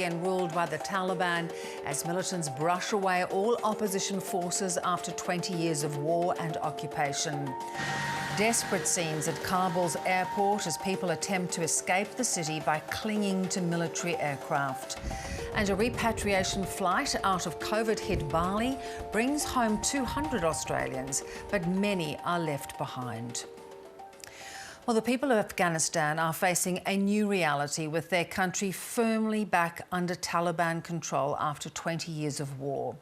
And ruled by the Taliban as militants brush away all opposition forces after 20 years of war and occupation. Desperate scenes at Kabul's airport as people attempt to escape the city by clinging to military aircraft. And a repatriation flight out of COVID-hit Bali brings home 200 Australians, but many are left behind. Well, the people of Afghanistan are facing a new reality with their country firmly back under Taliban control after 20 years of war.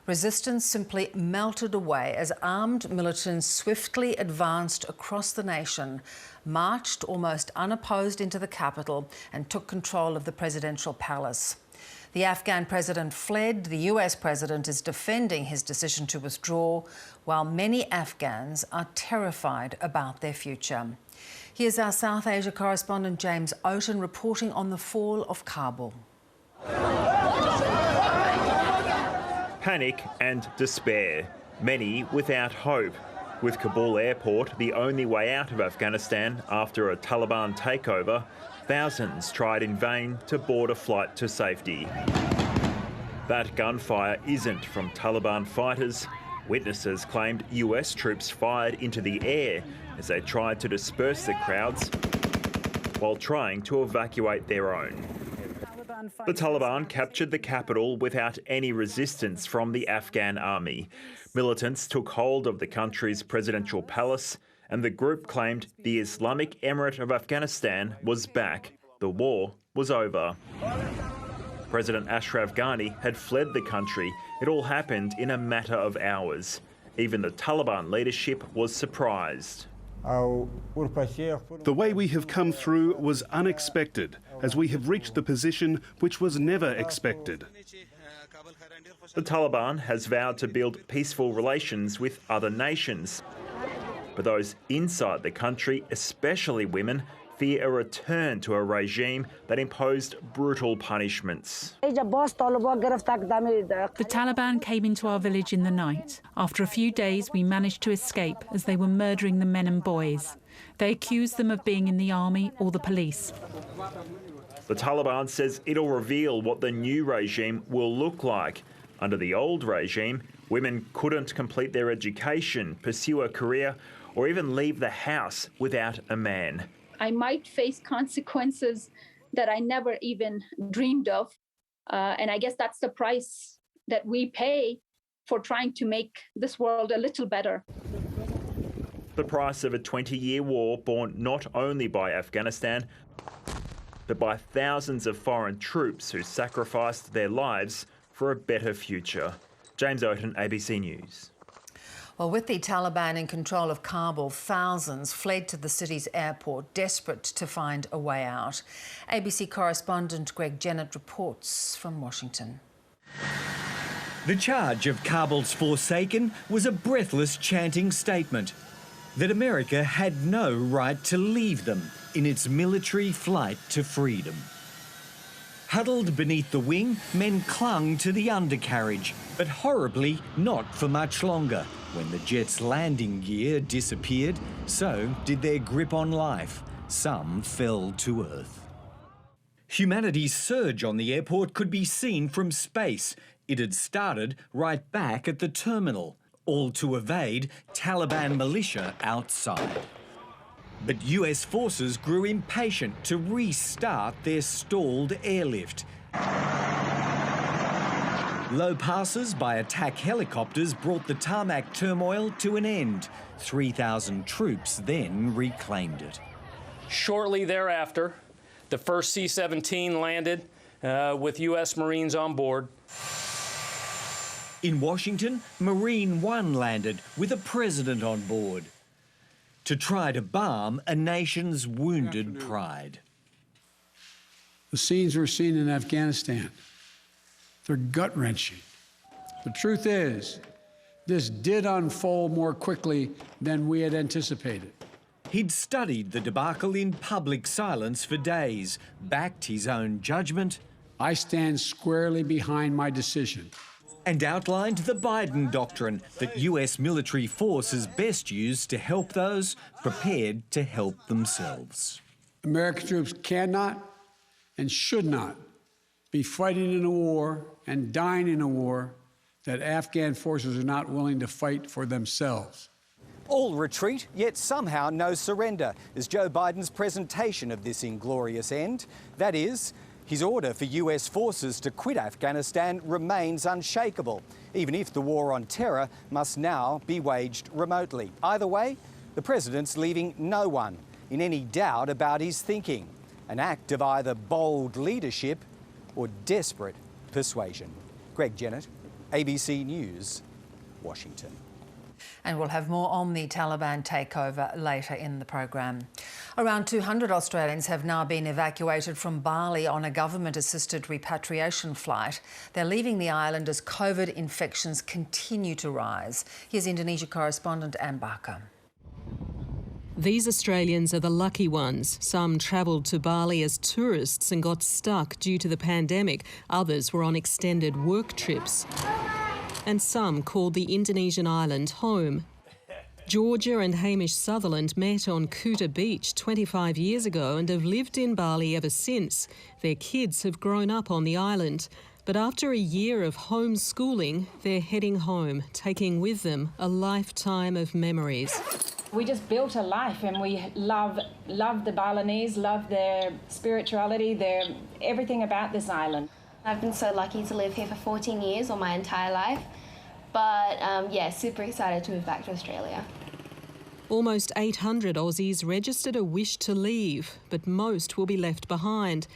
Resistance simply melted away as armed militants swiftly advanced across the nation, marched almost unopposed into the capital and took control of the presidential palace. The Afghan president fled. The US president is defending his decision to withdraw, while many Afghans are terrified about their future. Here's our South Asia correspondent James Oaten reporting on the fall of Kabul. Panic and despair, many without hope. With Kabul airport the only way out of Afghanistan after a Taliban takeover, thousands tried in vain to board a flight to safety. That gunfire isn't from Taliban fighters. Witnesses claimed US troops fired into the air as they tried to disperse the crowds while trying to evacuate their own. The Taliban captured the capital without any resistance from the Afghan army. Militants took hold of the country's presidential palace, and the group claimed the Islamic Emirate of Afghanistan was back. The war was over. President Ashraf Ghani had fled the country. It all happened in a matter of hours. Even the Taliban leadership was surprised. The way we have come through was unexpected, as we have reached the position which was never expected. The Taliban has vowed to build peaceful relations with other nations. But those inside the country, especially women, fear a return to a regime that imposed brutal punishments. The Taliban came into our village in the night. After a few days, we managed to escape as they were murdering the men and boys. They accused them of being in the army or the police. The Taliban says it'll reveal what the new regime will look like. Under the old regime, women couldn't complete their education, pursue a career, or even leave the house without a man. I might face consequences that I never even dreamed of. And I guess that's the price that we pay for trying to make this world a little better. The price of a 20-year war borne not only by Afghanistan, but by thousands of foreign troops who sacrificed their lives for a better future. James Oaten, ABC News. Well, with the Taliban in control of Kabul, thousands fled to the city's airport, desperate to find a way out. ABC correspondent Greg Jennett reports from Washington. The charge of Kabul's Forsaken was a breathless chanting statement that America had no right to leave them in its military flight to freedom. Huddled beneath the wing, men clung to the undercarriage, but horribly not for much longer. When the jet's landing gear disappeared, so did their grip on life. Some fell to earth. Humanity's surge on the airport could be seen from space. It had started right back at the terminal, all to evade Taliban militia outside. But US forces grew impatient to restart their stalled airlift. Low passes by attack helicopters brought the tarmac turmoil to an end. 3,000 troops then reclaimed it. Shortly thereafter, the first C-17 landed with US Marines on board. In Washington, Marine One landed with a president on board to try to balm a nation's wounded pride. The scenes we're seeing in Afghanistan, they're gut-wrenching. The truth is, this did unfold more quickly than we had anticipated. He'd studied the debacle in public silence for days, backed his own judgment. I stand squarely behind my decision. And outlined the Biden doctrine that US military force is best used to help those prepared to help themselves. American troops cannot and should not be fighting in a war and dying in a war that Afghan forces are not willing to fight for themselves. All retreat, yet somehow no surrender, is Joe Biden's presentation of this inglorious end. That is, his order for US forces to quit Afghanistan remains unshakable, even if the war on terror must now be waged remotely. Either way, the president's leaving no one in any doubt about his thinking, an act of either bold leadership or desperate persuasion. Greg Jennett, ABC News, Washington. And we'll have more on the Taliban takeover later in the program. Around 200 Australians have now been evacuated from Bali on a government-assisted repatriation flight. They're leaving the island as COVID infections continue to rise. Here's Indonesia correspondent Ann Barker. These Australians are the lucky ones. Some travelled to Bali as tourists and got stuck due to the pandemic. Others were on extended work trips. And some called the Indonesian island home. Georgia and Hamish Sutherland met on Kuta Beach 25 years ago and have lived in Bali ever since. Their kids have grown up on the island. But after a year of homeschooling, they're heading home, taking with them a lifetime of memories. We just built a life, and we love the Balinese, love their spirituality, their everything about this island. I've been so lucky to live here for 14 years, or my entire life. But yeah, super excited to move back to Australia. Almost 800 Aussies registered a wish to leave, but most will be left behind.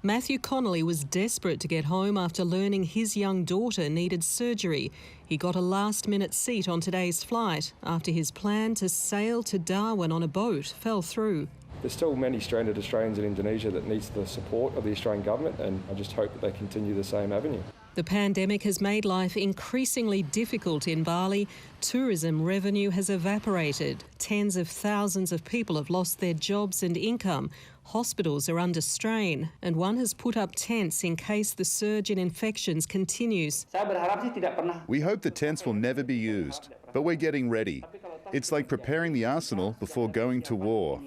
Matthew Connolly was desperate to get home after learning his young daughter needed surgery. He got a last-minute seat on today's flight after his plan to sail to Darwin on a boat fell through. There's still many stranded Australians in Indonesia that needs the support of the Australian government, and I just hope that they continue the same avenue. The pandemic has made life increasingly difficult in Bali. Tourism revenue has evaporated. Tens of thousands of people have lost their jobs and income. Hospitals are under strain, and one has put up tents in case the surge in infections continues. We hope the tents will never be used, but we're getting ready. It's like preparing the arsenal before going to war.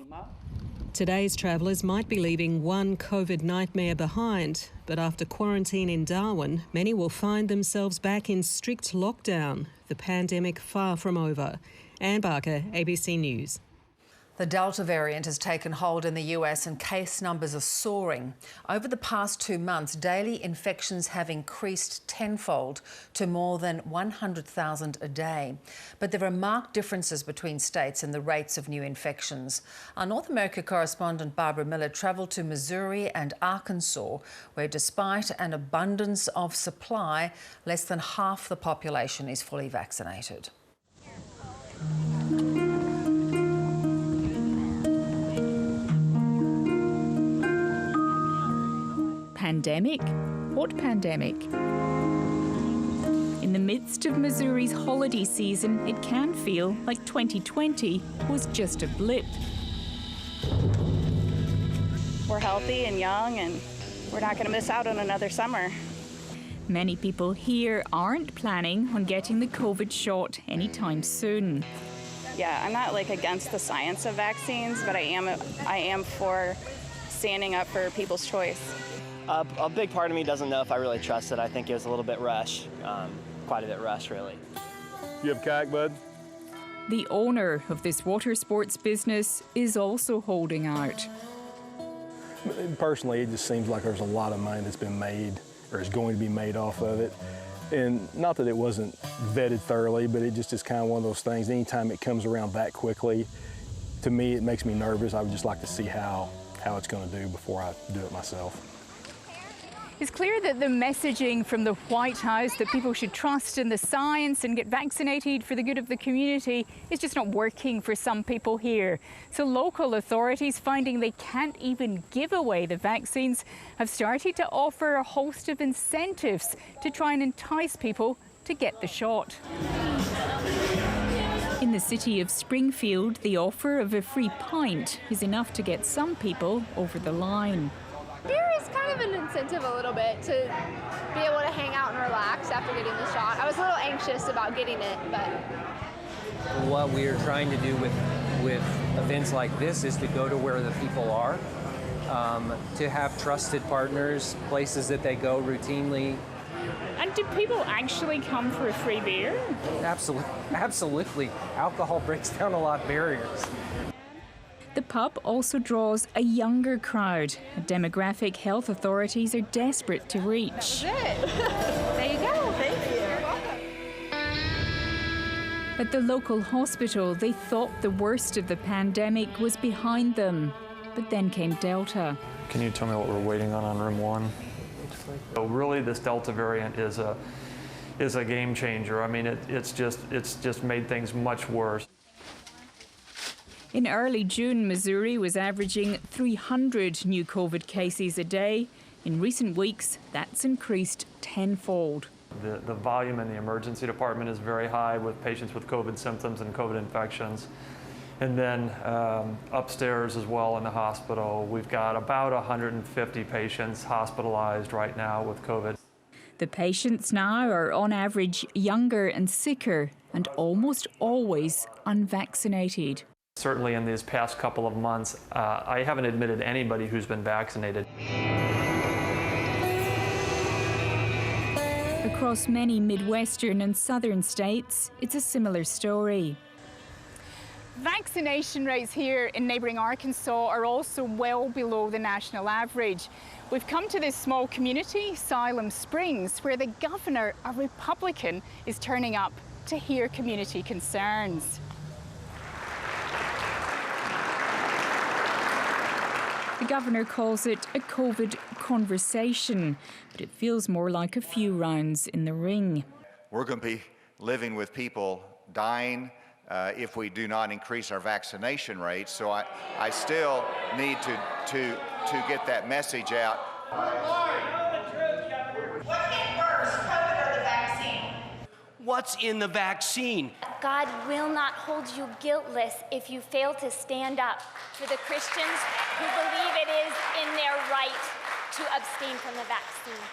Today's travellers might be leaving one COVID nightmare behind, but after quarantine in Darwin, many will find themselves back in strict lockdown, the pandemic far from over. Ann Barker, ABC News. The Delta variant has taken hold in the US and case numbers are soaring. Over the past 2 months, daily infections have increased tenfold to more than 100,000 a day. But there are marked differences between states in the rates of new infections. Our North America correspondent Barbara Miller travelled to Missouri and Arkansas, where despite an abundance of supply, less than half the population is fully vaccinated. Pandemic? What pandemic? In the midst of Missouri's holiday season, it can feel like 2020 was just a blip. We're healthy and young, and we're not going to miss out on another summer. Many people here aren't planning on getting the COVID shot anytime soon. Yeah, I'm not against the science of vaccines, but I am for standing up for people's choice. A big part of me doesn't know if I really trust it. I think it was a little bit rushed, quite a bit rushed, really. You have kayak, bud? The owner of this water sports business is also holding out. Personally, it just seems like there's a lot of money that's been made or is going to be made off of it. And not that it wasn't vetted thoroughly, but it just is kind of one of those things. Anytime it comes around that quickly, to me, it makes me nervous. I would just like to see how it's going to do before I do it myself. It's clear that the messaging from the White House that people should trust in the science and get vaccinated for the good of the community is just not working for some people here. So local authorities, finding they can't even give away the vaccines, have started to offer a host of incentives to try and entice people to get the shot. In the city of Springfield, the offer of a free pint is enough to get some people over the line. Beer is kind of an incentive a little bit to be able to hang out and relax after getting the shot. I was a little anxious about getting it, but... What we're trying to do with events like this is to go to where the people are to have trusted partners, places that they go routinely. And do people actually come for a free beer? Absolutely. Alcohol breaks down a lot of barriers. The pub also draws a younger crowd, a demographic health authorities are desperate to reach. That's it. There you go. Thank you. You're welcome. At the local hospital, they thought the worst of the pandemic was behind them. But then came Delta. Can you tell me what we're waiting on room 1? So really, this Delta variant is a game changer. I mean, it's just made things much worse. In early June, Missouri was averaging 300 new COVID cases a day. In recent weeks, that's increased tenfold. The volume in the emergency department is very high with patients with COVID symptoms and COVID infections. And then upstairs as well in the hospital, we've got about 150 patients hospitalized right now with COVID. The patients now are on average younger and sicker and almost always unvaccinated. Certainly in these past couple of months, I haven't admitted anybody who's been vaccinated. Across many Midwestern and Southern states, it's a similar story. Vaccination rates here in neighbouring Arkansas are also well below the national average. We've come to this small community, Siloam Springs, where the governor, a Republican, is turning up to hear community concerns. The governor calls it a COVID conversation, but it feels more like a few rounds in the ring. We're going to be living with people dying if we do not increase our vaccination rates. So I still need to get that message out. What's in the vaccine? God will not hold you guiltless if you fail to stand up for the Christians who believe it is in their right to abstain from the vaccine.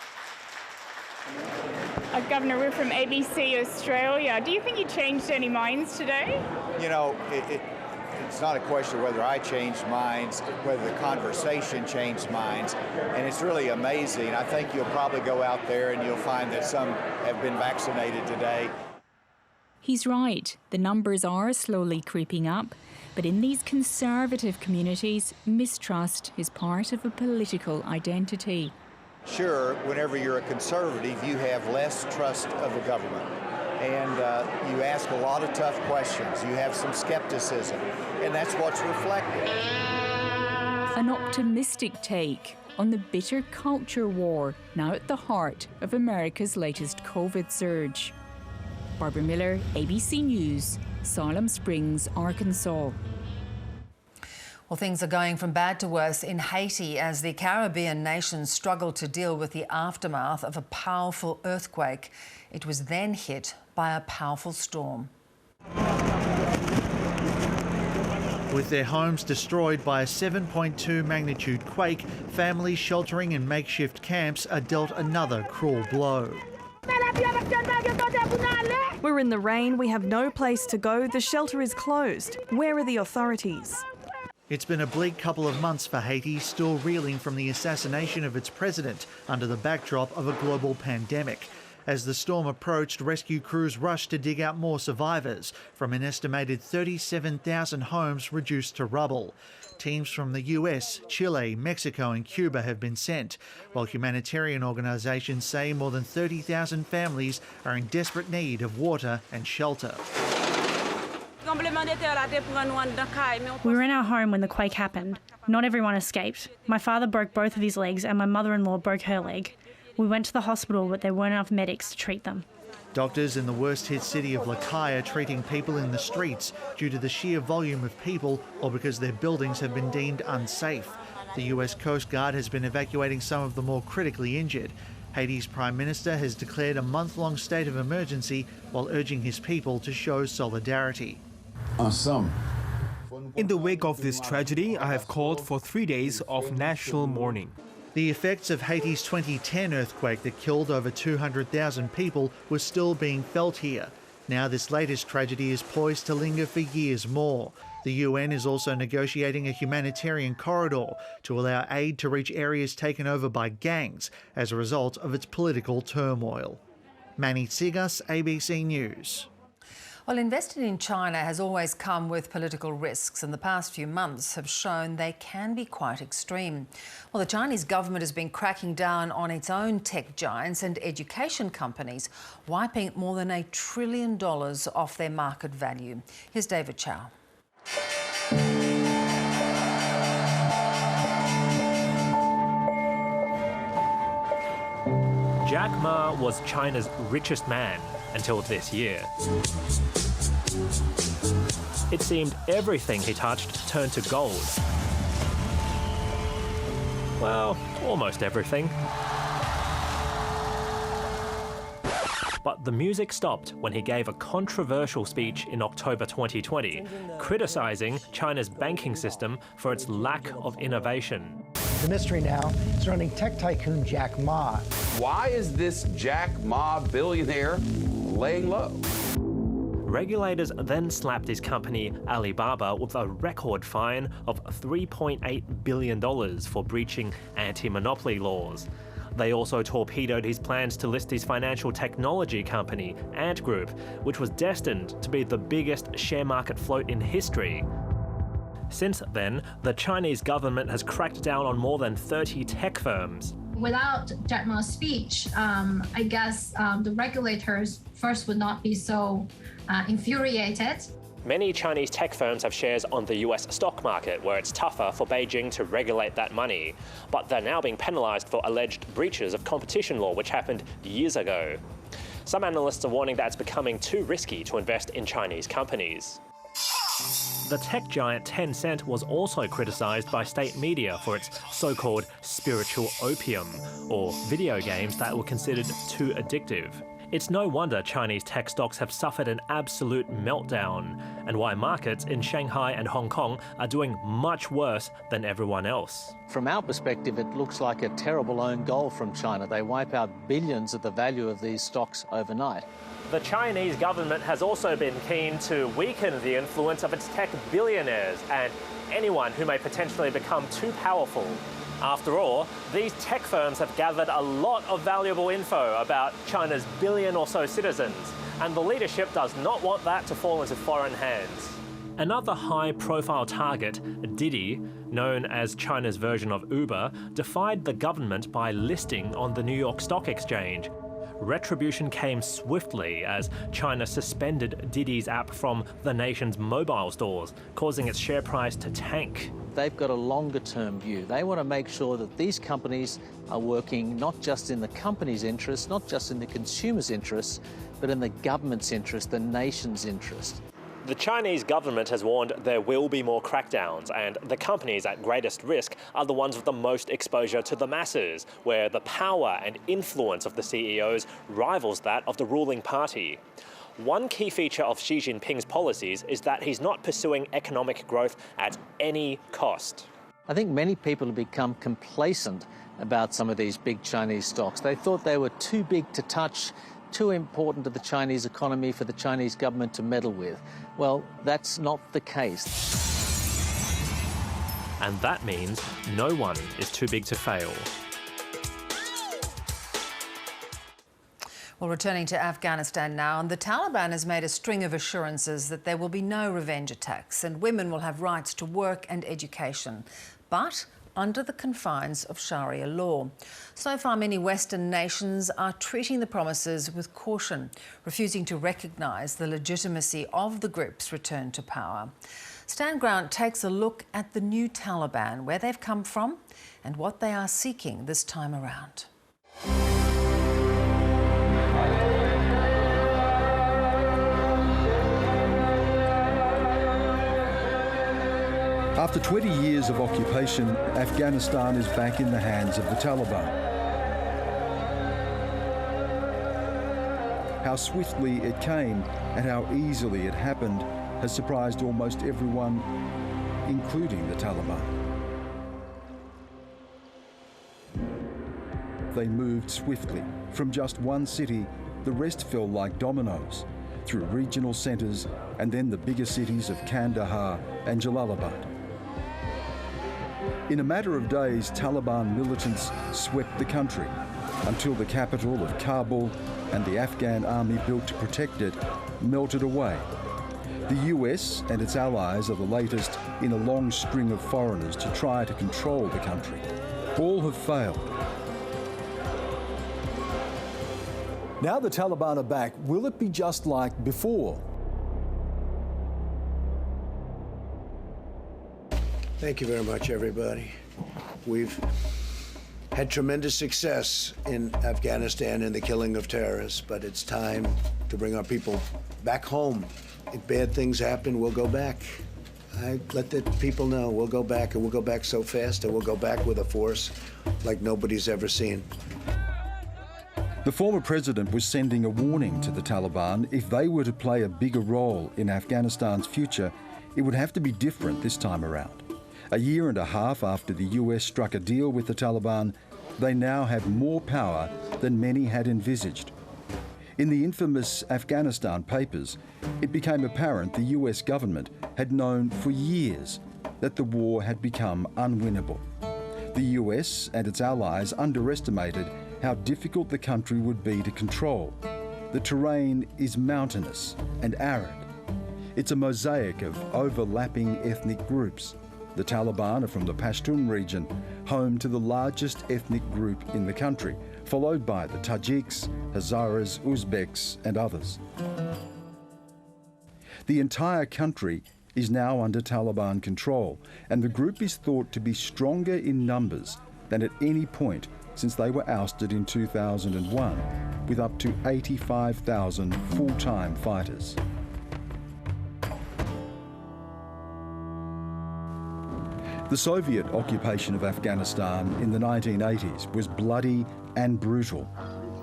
Governor, we're from ABC Australia. Do you think you changed any minds today? You know, it's not a question whether I changed minds, whether the conversation changed minds, and it's really amazing. I think you'll probably go out there and you'll find that some have been vaccinated today. He's right. The numbers are slowly creeping up. But in these conservative communities, mistrust is part of a political identity. Sure, whenever you're a conservative, you have less trust of the government. And you ask a lot of tough questions. You have some skepticism, and that's what's reflected. An optimistic take on the bitter culture war now at the heart of America's latest COVID surge. Barbara Miller, ABC News, Siloam Springs, Arkansas. Well, things are going from bad to worse in Haiti as the Caribbean nation struggled to deal with the aftermath of a powerful earthquake. It was then hit by a powerful storm. With their homes destroyed by a 7.2 magnitude quake, families sheltering in makeshift camps are dealt another cruel blow. We're in the rain, we have no place to go, the shelter is closed. Where are the authorities? It's been a bleak couple of months for Haiti, still reeling from the assassination of its president under the backdrop of a global pandemic. As the storm approached, rescue crews rushed to dig out more survivors from an estimated 37,000 homes reduced to rubble. Teams from the US, Chile, Mexico and Cuba have been sent, while humanitarian organisations say more than 30,000 families are in desperate need of water and shelter. We were in our home when the quake happened. Not everyone escaped. My father broke both of his legs and my mother-in-law broke her leg. We went to the hospital, but there weren't enough medics to treat them. Doctors in the worst-hit city of Lakai are treating people in the streets due to the sheer volume of people or because their buildings have been deemed unsafe. The US Coast Guard has been evacuating some of the more critically injured. Haiti's Prime Minister has declared a month-long state of emergency while urging his people to show solidarity. In the wake of this tragedy, I have called for 3 days of national mourning. The effects of Haiti's 2010 earthquake that killed over 200,000 people were still being felt here. Now this latest tragedy is poised to linger for years more. The UN is also negotiating a humanitarian corridor to allow aid to reach areas taken over by gangs as a result of its political turmoil. Manny Tsigas, ABC News. Well, investing in China has always come with political risks, and the past few months have shown they can be quite extreme. Well, the Chinese government has been cracking down on its own tech giants and education companies, wiping more than $1 trillion off their market value. Here's David Chow. Jack Ma was China's richest man until this year. It seemed everything he touched turned to gold. Well, almost everything. But the music stopped when he gave a controversial speech in October 2020, criticising China's banking system for its lack of innovation. The mystery now surrounding tech tycoon Jack Ma. Why is this Jack Ma billionaire laying low? Regulators then slapped his company Alibaba with a record fine of $3.8 billion for breaching anti-monopoly laws. They also torpedoed his plans to list his financial technology company, Ant Group, which was destined to be the biggest share market float in history. Since then, the Chinese government has cracked down on more than 30 tech firms. Without Jack Ma's speech, I guess the regulators first would not be so infuriated. Many Chinese tech firms have shares on the US stock market, where it's tougher for Beijing to regulate that money. But they're now being penalised for alleged breaches of competition law, which happened years ago. Some analysts are warning that it's becoming too risky to invest in Chinese companies. The tech giant Tencent was also criticised by state media for its so-called spiritual opium, or video games that were considered too addictive. It's no wonder Chinese tech stocks have suffered an absolute meltdown, and why markets in Shanghai and Hong Kong are doing much worse than everyone else. From our perspective, it looks like a terrible own goal from China. They wipe out billions of the value of these stocks overnight. The Chinese government has also been keen to weaken the influence of its tech billionaires and anyone who may potentially become too powerful. After all, these tech firms have gathered a lot of valuable info about China's billion or so citizens, and the leadership does not want that to fall into foreign hands. Another high-profile target, Didi, known as China's version of Uber, defied the government by listing on the New York Stock Exchange. Retribution came swiftly as China suspended Didi's app from the nation's mobile stores, causing its share price to tank. They've got a longer-term view. They want to make sure that these companies are working not just in the company's interests, not just in the consumer's interests, but in the government's interest, the nation's interest. The Chinese government has warned there will be more crackdowns, and the companies at greatest risk are the ones with the most exposure to the masses, where the power and influence of the CEOs rivals that of the ruling party. One key feature of Xi Jinping's policies is that he's not pursuing economic growth at any cost. I think many people have become complacent about some of these big Chinese stocks. They thought they were too big to touch, too important to the Chinese economy for the Chinese government to meddle with. Well, that's not the case. And that means no one is too big to fail. Well, returning to Afghanistan now, and the Taliban has made a string of assurances that there will be no revenge attacks and women will have rights to work and education, but under the confines of Sharia law. So far, many Western nations are treating the promises with caution, refusing to recognise the legitimacy of the group's return to power. Stan Grant takes a look at the new Taliban, where they've come from and what they are seeking this time around. After 20 years of occupation, Afghanistan is back in the hands of the Taliban. How swiftly it came and how easily it happened has surprised almost everyone, including the Taliban. They moved swiftly. From just one city, the rest fell like dominoes. through regional centres and then the bigger cities of Kandahar and Jalalabad. In a matter of days, Taliban militants swept the country until the capital of Kabul and the Afghan army built to protect it melted away. The US and its allies are the latest in a long string of foreigners to try to control the country. All have failed. Now the Taliban are back. Will it be just like before? Thank you very much, everybody. We've had tremendous success in Afghanistan in the killing of terrorists, but it's time to bring our people back home. If bad things happen, we'll go back. I let the people know we'll go back, and we'll go back so fast, and we'll go back with a force like nobody's ever seen. The former president was sending a warning to the Taliban. If they were to play a bigger role in Afghanistan's future, it would have to be different this time around. A year and a half after the US struck a deal with the Taliban, they now have more power than many had envisaged. In the infamous Afghanistan Papers, it became apparent the US government had known for years that the war had become unwinnable. The US and its allies underestimated how difficult the country would be to control. The terrain is mountainous and arid. It's a mosaic of overlapping ethnic groups. The Taliban are from the Pashtun region, home to the largest ethnic group in the country, followed by the Tajiks, Hazaras, Uzbeks, and others. The entire country is now under Taliban control, and the group is thought to be stronger in numbers than at any point since they were ousted in 2001, with up to 85,000 full-time fighters. The Soviet occupation of Afghanistan in the 1980s was bloody and brutal.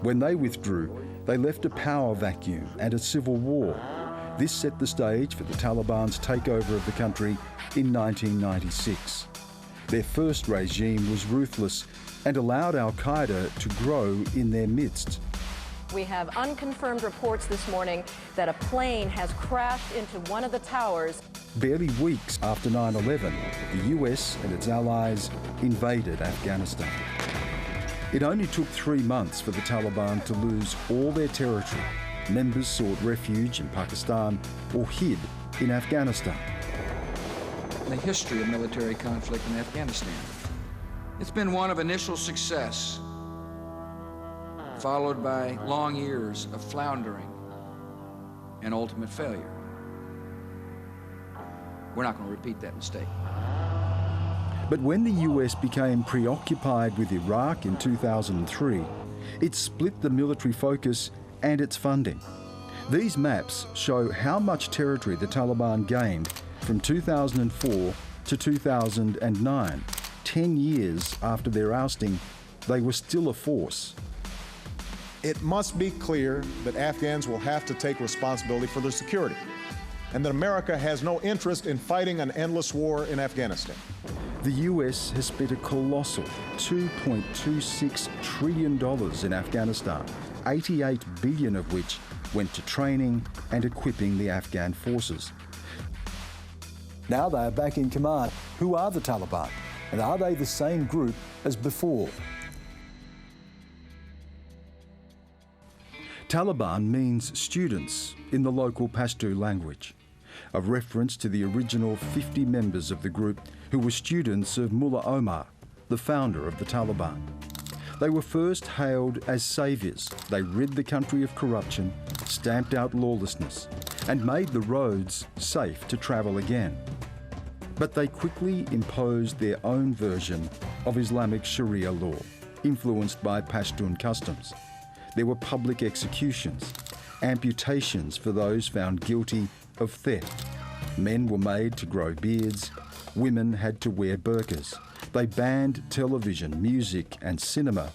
When they withdrew, they left a power vacuum and a civil war. This set the stage for the Taliban's takeover of the country in 1996. Their first regime was ruthless and allowed al-Qaeda to grow in their midst. We have unconfirmed reports this morning that a plane has crashed into one of the towers. Barely weeks after 9/11, the US and its allies invaded Afghanistan. It only took 3 months for the Taliban to lose all their territory. Members sought refuge in Pakistan or hid in Afghanistan. The history of military conflict in Afghanistan. It's been one of initial success, followed by long years of floundering and ultimate failure. We're not going to repeat that mistake. But when the US became preoccupied with Iraq in 2003, it split the military focus and its funding. These maps show how much territory the Taliban gained from 2004 to 2009. 10 years after their ousting, they were still a force. It must be clear that Afghans will have to take responsibility for their security, and that America has no interest in fighting an endless war in Afghanistan. The US has spent a colossal $2.26 trillion in Afghanistan, $88 billion of which went to training and equipping the Afghan forces. Now they are back in command. Who are the Taliban? And are they the same group as before? Taliban means students in the local Pashto language, a reference to the original 50 members of the group who were students of Mullah Omar, the founder of the Taliban. They were first hailed as saviours. They rid the country of corruption, stamped out lawlessness, and made the roads safe to travel again. But they quickly imposed their own version of Islamic Sharia law, influenced by Pashtun customs. There were public executions, amputations for those found guilty of theft. Men were made to grow beards, women had to wear burqas. They banned television, music and cinema,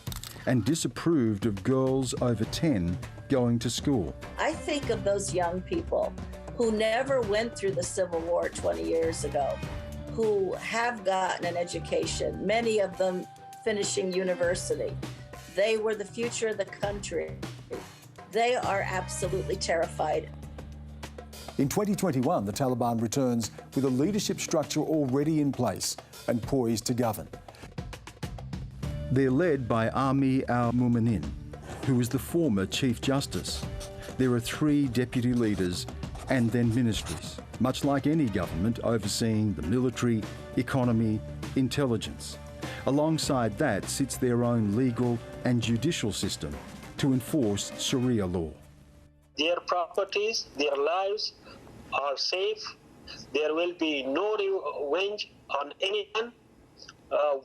and disapproved of girls over 10 going to school. I think of those young people who never went through the Civil War 20 years ago, who have gotten an education, many of them finishing university. They were the future of the country. They are absolutely terrified. In 2021, the Taliban returns with a leadership structure already in place and poised to govern. They're led by Amir al-Mu'minin, who is the former Chief Justice. There are 3 deputy leaders and then ministries, much like any government overseeing the military, economy, intelligence. Alongside that sits their own legal and judicial system to enforce Sharia law. Their properties, their lives are safe. There will be no revenge on anyone.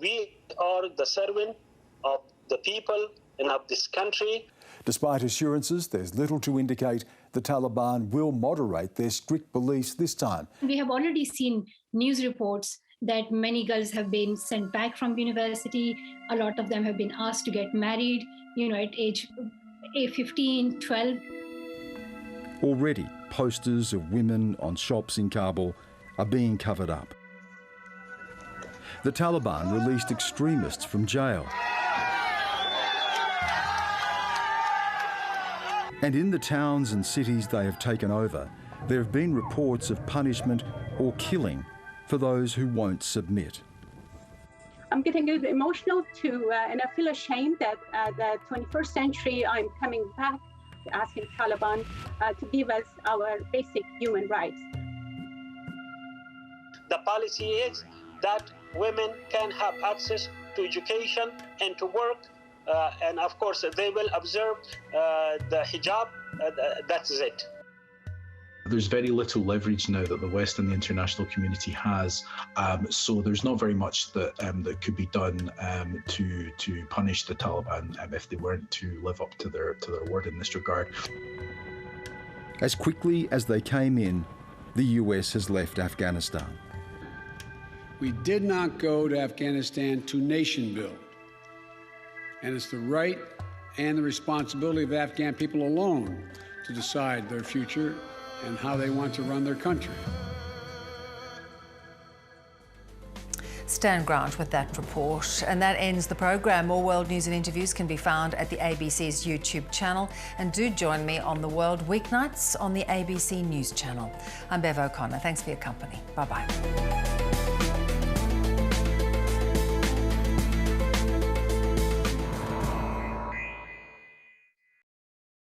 We are the servant of the people and of this country. Despite assurances, there's little to indicate the Taliban will moderate their strict beliefs this time. We have already seen news reports that many girls have been sent back from university. A lot of them have been asked to get married, at age 15, 12. Already, posters of women on shops in Kabul are being covered up. The Taliban released extremists from jail. And in the towns and cities they have taken over, there have been reports of punishment or killing for those who won't submit. I'm getting a little emotional too, and I feel ashamed that the 21st century I'm coming back asking Taliban to give us our basic human rights. The policy is that women can have access to education and to work, and of course they will observe the hijab. That's it. There's very little leverage now that the West and the international community has, so there's not very much that that could be done to punish the Taliban if they weren't to live up to their word in this regard. As quickly as they came in, the US has left Afghanistan. We did not go to Afghanistan to nation build, and it's the right and the responsibility of Afghan people alone to decide their future and how they want to run their country. Stan Grant with that report. And that ends the program. More World News and interviews can be found at the ABC's YouTube channel. And do join me on The World weeknights on the ABC News channel. I'm Bev O'Connor. Thanks for your company. Bye-bye.